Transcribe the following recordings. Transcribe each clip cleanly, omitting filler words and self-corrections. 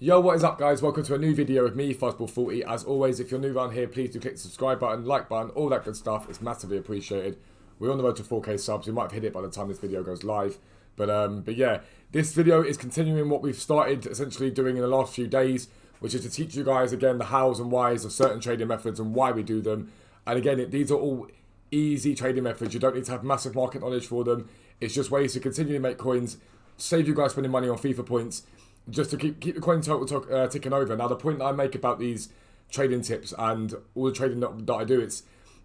Yo, what is up guys? Welcome to a new video with me, Fuzzball40. As always, if you're new around here, please do click the subscribe button, like button, all that good stuff. It's massively appreciated. We're on the road to 4K subs. We might have hit it by the time this video goes live. But yeah, this video is continuing what we've started essentially doing in the last few days, which is to teach you guys again the hows and whys of certain trading methods and why we do them. And again, these are all easy trading methods. You don't need to have massive market knowledge for them. It's just ways to continually make coins, save you guys spending money on FIFA points, just to keep the coin total ticking over. Now, the point that I make about these trading tips and all the trading that I do, it's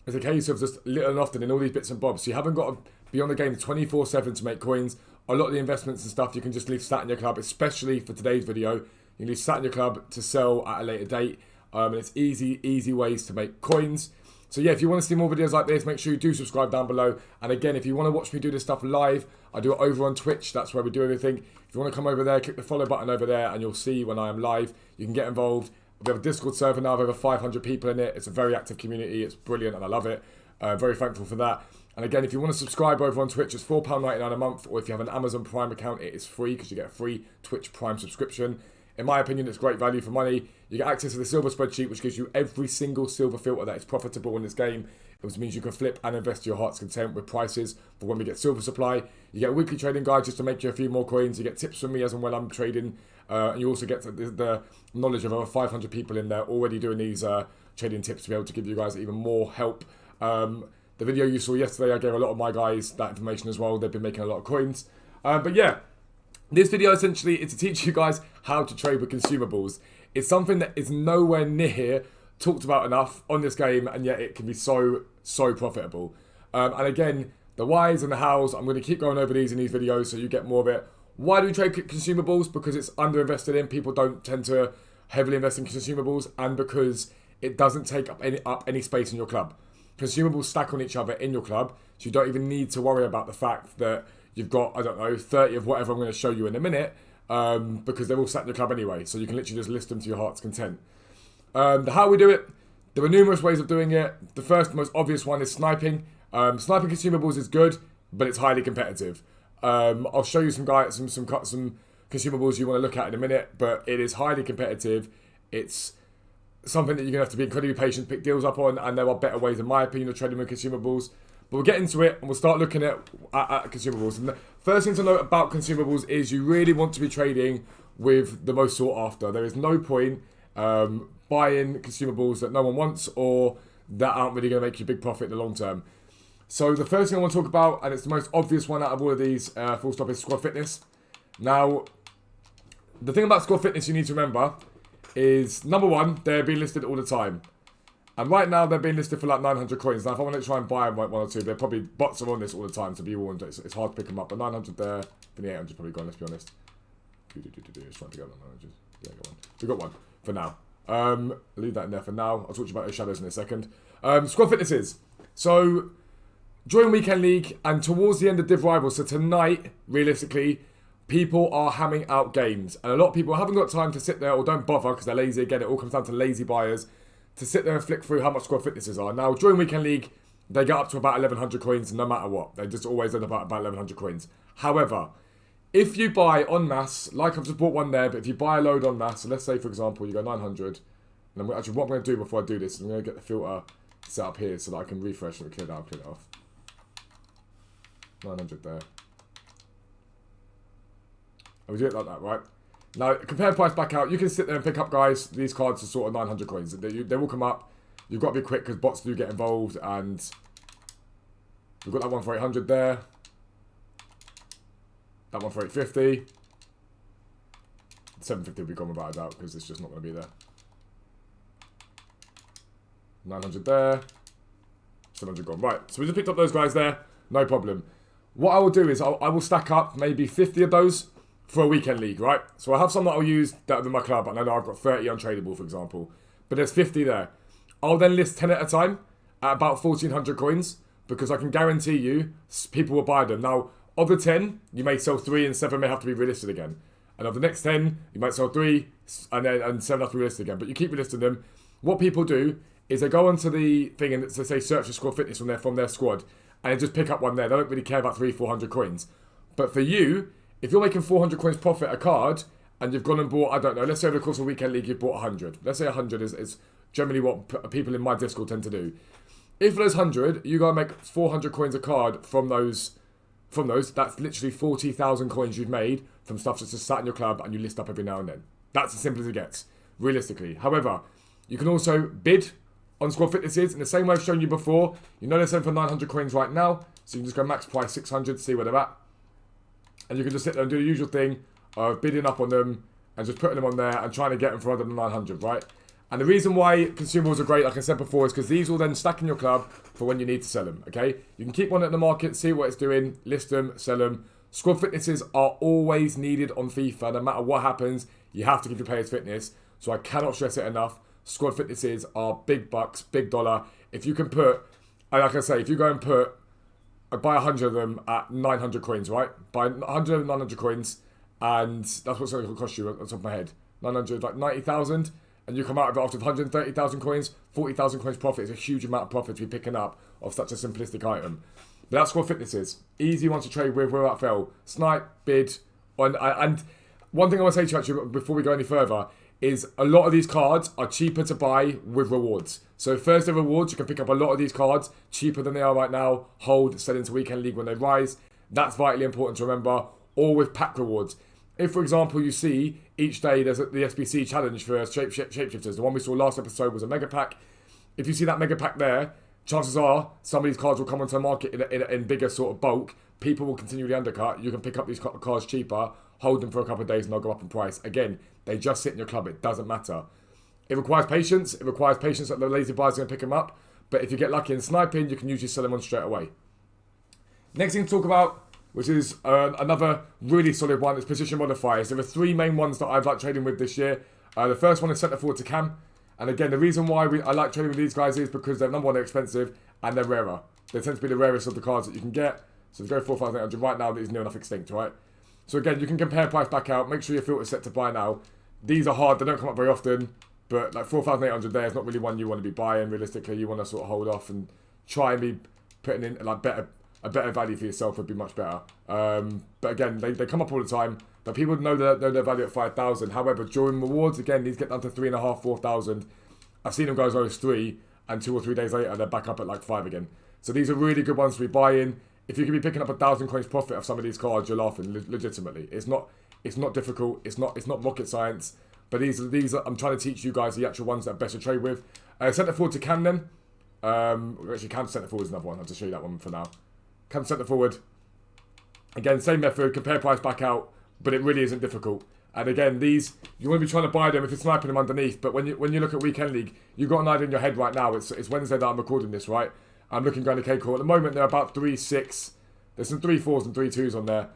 a case of just little and often in all these bits and bobs. So you haven't got to be on the game 24/7 to make coins. A lot of the investments and stuff you can just leave sat in your club, especially for today's video. You can leave sat in your club to sell at a later date. And it's easy ways to make coins. So yeah, if you want to see more videos like this, make sure you do subscribe down below. And again, if you want to watch me do this stuff live, I do it over on Twitch. That's where we do everything. If you want to come over there, click the follow button over there and you'll see when I am live. You can get involved. We have a Discord server now with over 500 people in it. It's a very active community. It's brilliant and I love it. Very thankful for that. And again, if you want to subscribe over on Twitch, it's £4.99 a month. Or if you have an Amazon Prime account, it is free because you get a free Twitch Prime subscription. In my opinion, it's great value for money. You get access to the silver spreadsheet, which gives you every single silver filter that is profitable in this game. Which means you can flip and invest to your heart's content with prices for when we get silver supply. You get a weekly trading guide just to make you a few more coins. You get tips from me as and when I'm trading. And you also get the knowledge of over 500 people in there already doing these trading tips to be able to give you guys even more help. The video you saw yesterday, I gave a lot of my guys that information as well. They've been making a lot of coins. But yeah, this video essentially is to teach you guys how to trade with consumables. It's something that is nowhere near talked about enough on this game, and yet it can be so profitable. And again, the whys and the hows, I'm going to keep going over these in these videos so you get more of it. Why do we trade consumables? Because it's underinvested in. People don't tend to heavily invest in consumables, and because it doesn't take up any space in your club. Consumables stack on each other in your club, so you don't even need to worry about the fact that you've got, I don't know, 30 of whatever I'm going to show you in a minute, because they're all sat in your club anyway, so you can literally just list them to your heart's content. How we do it, there are numerous ways of doing it. The first, most obvious one is sniping. Sniping consumables is good, but it's highly competitive. I'll show you some consumables you want to look at in a minute, but it is highly competitive. It's something that you're going to have to be incredibly patient, pick deals up on, and there are better ways, in my opinion, of trading with consumables. But we'll get into it, and we'll start looking at consumables. And the first thing to note about consumables is you really want to be trading with the most sought after. There is no point buying consumables that no one wants or that aren't really going to make you a big profit in the long term. So the first thing I want to talk about, and it's the most obvious one out of all of these, full stop, is squad fitness. Now, the thing about squad fitness you need to remember is, number one, they're being listed all the time. And right now, they're being listed for like 900 coins. Now, if I want to try and buy them, like one or two, they're probably, bots are on this all the time, to be warned. It's hard to pick them up, but 900 there, then the 800 probably gone, let's be honest. It's trying to get 900. Yeah, got one. We got one for now. Leave that in there for now. I'll talk to you about those shadows in a second. Squad fitnesses. So, during Weekend League and towards the end of Div Rivals, so tonight, realistically, people are hamming out games. And a lot of people haven't got time to sit there or don't bother because they're lazy. Again, it all comes down to lazy buyers to sit there and flick through how much squad fitnesses are. Now, during Weekend League, they get up to about 1,100 coins no matter what. They just always end up at about 1,100 coins. However, if you buy en masse, like I've just bought one there, but if you buy a load en masse, so let's say, for example, you go 900, and actually what I'm going to do before I do this is I'm going to get the filter set up here so that I can refresh and clear it off. 900 there. And we do it like that, right? Now, compare price back out. You can sit there and pick up, guys. These cards are sort of 900 coins. They will come up. You've got to be quick because bots do get involved, and we've got that one for 800 there. That one for 850. 750 will be gone without a doubt because it's just not going to be there. 900 there. 700 gone. Right, so we just picked up those guys there. No problem. What I will do is I will stack up maybe 50 of those for a Weekend League, right? So I have some that I'll use that are in my club, and I know I've got 30 untradeable, for example. But there's 50 there. I'll then list 10 at a time at about 1,400 coins because I can guarantee you people will buy them. Now, of the 10, you may sell 3 and 7 may have to be relisted again. And of the next 10, you might sell 3 and 7 have to be relisted again. But you keep relisting them. What people do is they go onto the thing and they say search for squad fitness from their squad and they just pick up one there. They don't really care about 300-400 coins. But for you, if you're making 400 coins profit a card and you've gone and bought, I don't know, let's say over the course of a weekend league you've bought 100. Let's say 100 is generally what people in my Discord tend to do. If those 100, you go and make 400 coins a card from those, that's literally 40,000 coins you've made from stuff that's just sat in your club and you list up every now and then. That's as simple as it gets, realistically. However, you can also bid on squad fitnesses in the same way I've shown you before. You know they're selling for 900 coins right now, so you can just go max price 600 to see where they're at. And you can just sit there and do the usual thing of bidding up on them and just putting them on there and trying to get them for under the 900, right? And the reason why consumables are great, like I said before, is because these will then stack in your club for when you need to sell them, okay? You can keep one at the market, see what it's doing, list them, sell them. Squad fitnesses are always needed on FIFA. No matter what happens, you have to give your players fitness. So I cannot stress it enough. Squad fitnesses are big bucks, big dollar. If you can put, like I say, if you go and buy 100 of them at 900 coins, right? Buy 100 of 900 coins, and that's what's going to cost you on top of my head. 900, like 90,000, and you come out of it after 130,000 coins, 40,000 coins profit is a huge amount of profit to be picking up of such a simplistic item. But that's Squad Fitnesses. Easy ones to trade with without fail. Snipe, bid, and one thing I want to say to you actually before we go any further is a lot of these cards are cheaper to buy with rewards. So Thursday rewards, you can pick up a lot of these cards cheaper than they are right now. Hold, sell into weekend league when they rise. That's vitally important to remember. Or with pack rewards. If, for example, you see each day there's the SBC challenge for shapeshifters. The one we saw last episode was a mega pack. If you see that mega pack there, chances are some of these cards will come onto the market in bigger sort of bulk. People will continually undercut. You can pick up these cards cheaper, hold them for a couple of days and they'll go up in price. Again, they just sit in your club. It doesn't matter. It requires patience. It requires patience that the lazy buyers are going to pick them up. But if you get lucky in sniping, you can usually sell them on straight away. Next thing to talk about, which is another really solid one, is position modifiers. There are three main ones that I've liked trading with this year. The first one is centre forward to cam. And again, the reason why I like trading with these guys is because they're number one, they're expensive, and they're rarer. They tend to be the rarest of the cards that you can get. So to go 4,800 right now, is near enough extinct, right? So again, you can compare price back out. Make sure your filter's set to buy now. These are hard. They don't come up very often. But like 4,800 there is not really one you want to be buying. Realistically, you want to sort of hold off and try and be putting in like a better value for yourself would be much better. But again, they come up all the time. But people know their value at 5,000. However, during rewards, again, these get down to 3,500, 4,000. I've seen them go as low as 3, and 2 or 3 days later, they're back up at like 5 again. So these are really good ones to be buying. If you can be picking up 1,000 coins profit of some of these cards, you're laughing legitimately. It's not difficult. It's not rocket science. But these are I'm trying to teach you guys the actual ones that are best to trade with. Centre forward to Cam then. Actually, Cam centre forward is another one. I'll just show you that one for now. Cam centre forward. Again, same method. Compare price back out, but it really isn't difficult. And again, these you want to be trying to buy them if you're sniping them underneath. But when you look at weekend league, you've got an idea in your head right now. It's Wednesday that I'm recording this, right? I'm looking going to K-Core. At the moment, they're about 3.6. There's some 3.4s and 3.2s on there.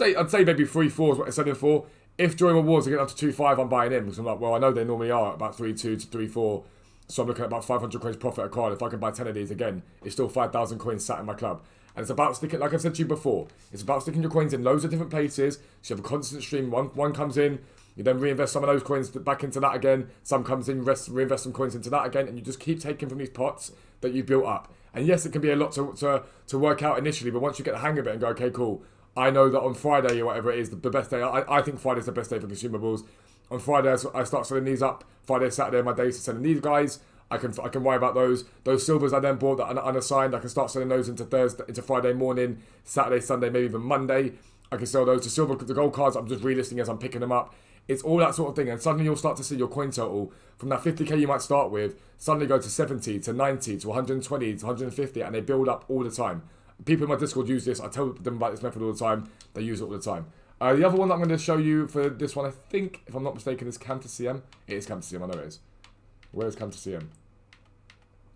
I'd say maybe 3.4 is what they're selling for. If during awards they get up to 2.5, I'm buying in. Because I'm like, well, I know they normally are about 3.2 to 3.4. So I'm looking at about 500 coins profit a card. If I can buy 10 of these, again, it's still 5,000 coins sat in my club. And it's about sticking, like I've said to you before, it's about sticking your coins in loads of different places. So you have a constant stream. One comes in, you then reinvest some of those coins back into that again. Some comes in, reinvest some coins into that again. And you just keep taking from these pots that you've built up. And yes, it can be a lot to work out initially. But once you get the hang of it and go, okay, cool. I know that on Friday or whatever it is, the best day. I think Friday's the best day for consumables. On Friday, I start selling these up. Friday, Saturday, my days for selling these guys. I can worry about those. Those silvers I then bought that are unassigned, I can start selling those into Friday morning, Saturday, Sunday, maybe even Monday. I can sell those to silver. The gold cards I'm just relisting as I'm picking them up. It's all that sort of thing. And suddenly you'll start to see your coin total from that 50k you might start with suddenly go to 70, to 90, to 120, to 150, and they build up all the time. People in my Discord use this. I tell them about this method all the time. They use it all the time. The other one that I'm going to show you for this one, I think, if I'm not mistaken, is Cam to CM. It is Cam to CM, I know it is. Where's Cam to CM?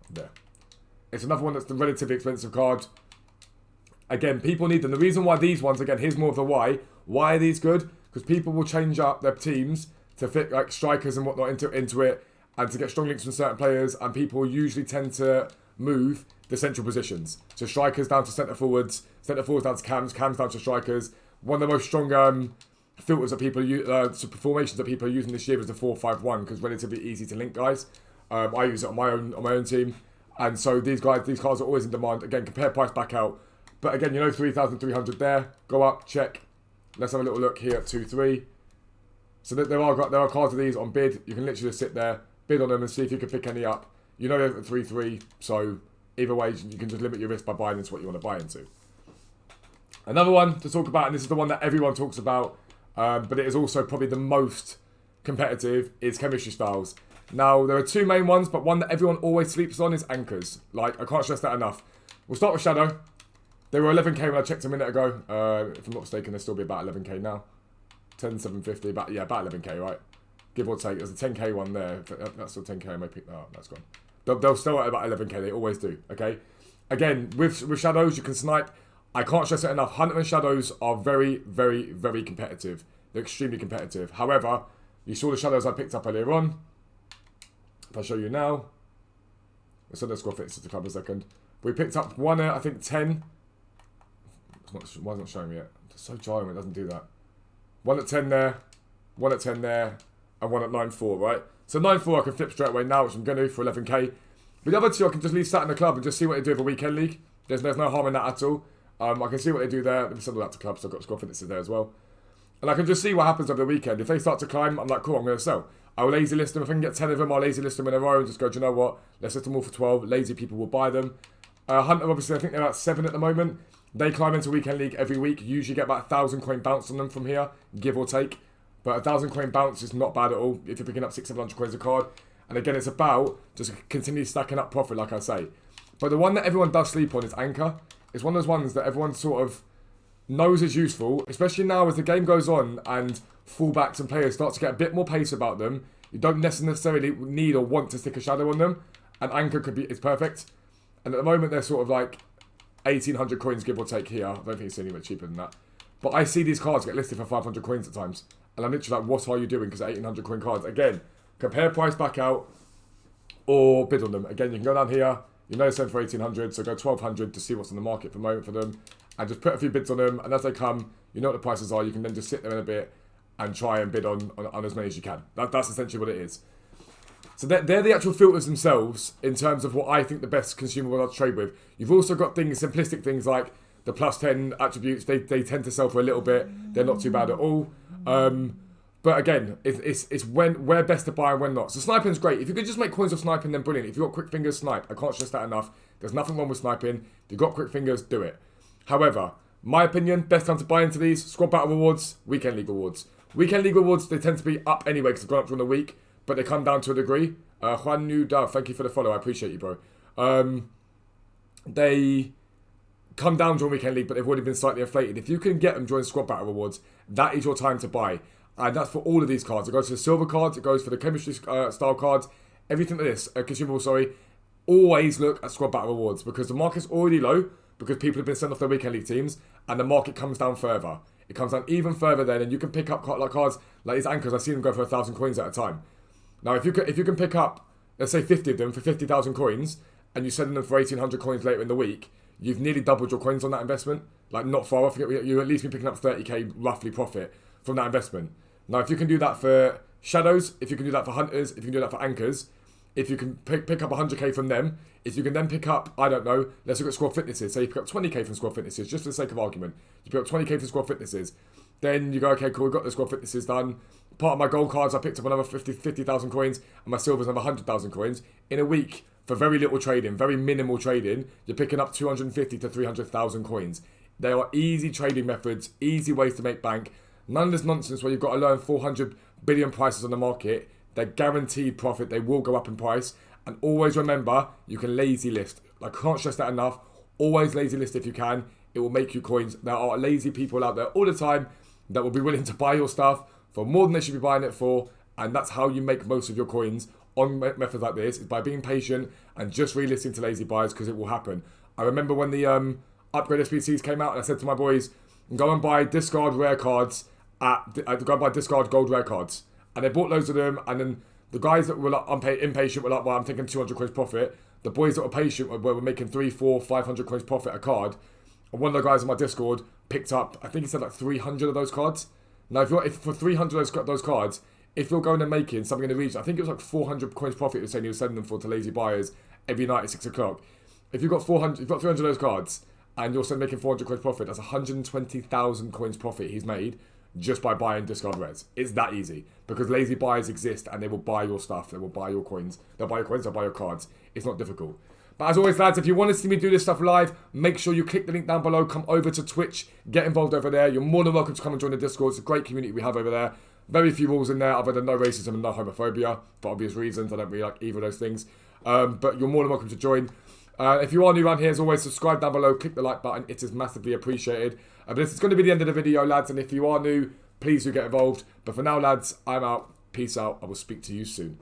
There. It's another one that's the relatively expensive card. Again, people need them. The reason why these ones, again, here's more of the why. Why are these good? Because people will change up their teams to fit like strikers and whatnot into it, and to get strong links from certain players, and people usually tend to move the central positions. So strikers down to centre forwards down to cams down to strikers. One of the most strong filters that people use, formations that people are using this year is the 4-5-1, because relatively easy to link guys. I use it on my own team, and so these cards are always in demand. Again, compare price back out, but again, 3,300 there. Go up, check. Let's have a little look here at 2-3. So that there are cards of these on bid. You can literally just sit there, bid on them, and see if you can pick any up. You know they're at 3-3, so either way, you can just limit your risk by buying into what you want to buy into. Another one to talk about, and this is the one that everyone talks about, but it is also probably the most competitive, is chemistry styles. Now, there are two main ones, but one that everyone always sleeps on is anchors. Like, I can't stress that enough. We'll start with Shadow. They were 11k when I checked a minute ago. If I'm not mistaken, they'll still be about 11k now. 10,750, about 11k, right? Give or take. There's a 10k one there. That's still 10k. I may pick that up. That's gone. They'll still at about 11k. They always do, okay? Again, with Shadows, you can snipe. I can't stress it enough. Hunter and Shadows are very, very, very competitive. They're extremely competitive. However, you saw the Shadows I picked up earlier on. If I show you now. So let's go fix it to a couple of seconds. We picked up one at, I think, 10. Why is it not showing me yet? It's so jarring when it doesn't do that. One at 10 there. One at 10 there. And one at 9.4, right? So 9.4 I can flip straight away now, which I'm going to do for 11k. But the other two I can just leave sat in the club and just see what they do with a weekend league. There's no harm in that at all. I can see what they do there. Let me send all that to clubs, so I've got score fitnesses there as well. And I can just see what happens over the weekend. If they start to climb, I'm like, cool, I'm going to sell. I'll lazy list them. If I can get 10 of them, I'll lazy list them in a row and just go, do you know what? Let's list them all for 12. Lazy people will buy them. Hunter, obviously, I think they're at 7 at the moment. They climb into Weekend League every week. Usually get about 1,000 coin bounce on them from here, give or take. But 1,000 coin bounce is not bad at all if you're picking up 600-700 coins a card. And again, it's about just continue stacking up profit, like I say. But the one that everyone does sleep on is Anchor. It's one of those ones that everyone sort of knows is useful, especially now as the game goes on and fullbacks and players start to get a bit more pace about them. You don't necessarily need or want to stick a shadow on them. And Anchor it's perfect. And at the moment, they're sort of like 1,800 coins, give or take here. I don't think it's anywhere cheaper than that. But I see these cards get listed for 500 coins at times. And I'm literally like, what are you doing? Because they're 1,800 coin cards. Again, compare price back out or bid on them. Again, you can go down here. You know, send for 1,800, so go 1,200 to see what's on the market for the moment for them. And just put a few bids on them. And as they come, you know what the prices are. You can then just sit there in a bit and try and bid on as many as you can. That's essentially what it is. So they're the actual filters themselves in terms of what I think the best consumable are to trade with. You've also got simplistic things like the plus 10 attributes. They tend to sell for a little bit. They're not too bad at all. But again, it's where best to buy and when not. So sniping's great. If you could just make coins of sniping, then brilliant. If you've got quick fingers, snipe. I can't stress that enough. There's nothing wrong with sniping. If you've got quick fingers, do it. However, my opinion, best time to buy into these, squad battle rewards, weekend league rewards. Weekend league rewards, they tend to be up anyway because they've gone up during the week. But they come down to a degree. Juan New Dove, thank you for the follow. I appreciate you, bro. They come down during Weekend League, but they've already been slightly inflated. If you can get them during Squad Battle Rewards, that is your time to buy. And that's for all of these cards. It goes for the silver cards. It goes for the chemistry style cards. Everything like this. Consumable, sorry. Always look at Squad Battle Rewards because the market's already low because people have been sent off their Weekend League teams and the market comes down further. It comes down even further then and you can pick up cards like these anchors. I've seen them go for 1,000 coins at a time. Now, if you can pick up, let's say 50 of them for 50,000 coins, and you send them for 1,800 coins later in the week, you've nearly doubled your coins on that investment. Like, not far off. You at least be picking up 30k roughly profit from that investment. Now, if you can do that for shadows, if you can do that for hunters, if you can do that for anchors, if you can pick up 100k from them, if you can then pick up, I don't know, let's look at squad fitnesses. Say you pick up 20k from squad fitnesses, just for the sake of argument. You pick up 20k from squad fitnesses. Then you go, okay, cool, we've got the squad fitnesses done. Part of my gold cards, I picked up another 50,000 coins, and my silver's another 100,000 coins. In a week, for very little trading, very minimal trading, you're picking up 250 to 300,000 coins. There are easy trading methods, easy ways to make bank. None of this nonsense where you've got to learn 400 billion prices on the market. They're guaranteed profit. They will go up in price. And always remember, you can lazy list. I can't stress that enough. Always lazy list if you can. It will make you coins. There are lazy people out there all the time that will be willing to buy your stuff for more than they should be buying it for, and that's how you make most of your coins on methods like this, is by being patient and just re-listing to lazy buyers, because it will happen. I remember when the upgrade SBCs came out, and I said to my boys, go and buy discard rare cards go and buy discard gold rare cards, and they bought loads of them, and then the guys that were like impatient were like, well, I'm thinking 200 coins profit. The boys that were patient were making 300, 400, 500 coins profit a card, and one of the guys on my Discord picked up, I think he said like 300 of those cards. Now, if for 300 of those cards, if you're going and making something in the region, I think it was like 400 coins profit he was saying he was sending them for to lazy buyers every night at 6 o'clock. If you've got 300 of those cards, and you're still making 400 coins profit, that's 120,000 coins profit he's made just by buying discard rares. It's that easy. Because lazy buyers exist and they will buy your stuff. They will buy your coins. They'll buy your coins, they'll buy your cards. It's not difficult. But as always, lads, if you want to see me do this stuff live, make sure you click the link down below. Come over to Twitch. Get involved over there. You're more than welcome to come and join the Discord. It's a great community we have over there. Very few rules in there other than no racism and no homophobia. For obvious reasons. I don't really like either of those things. But you're more than welcome to join. If you are new around here, as always, subscribe down below. Click the like button. It is massively appreciated. But this is going to be the end of the video, lads. And if you are new, please do get involved. But for now, lads, I'm out. Peace out. I will speak to you soon.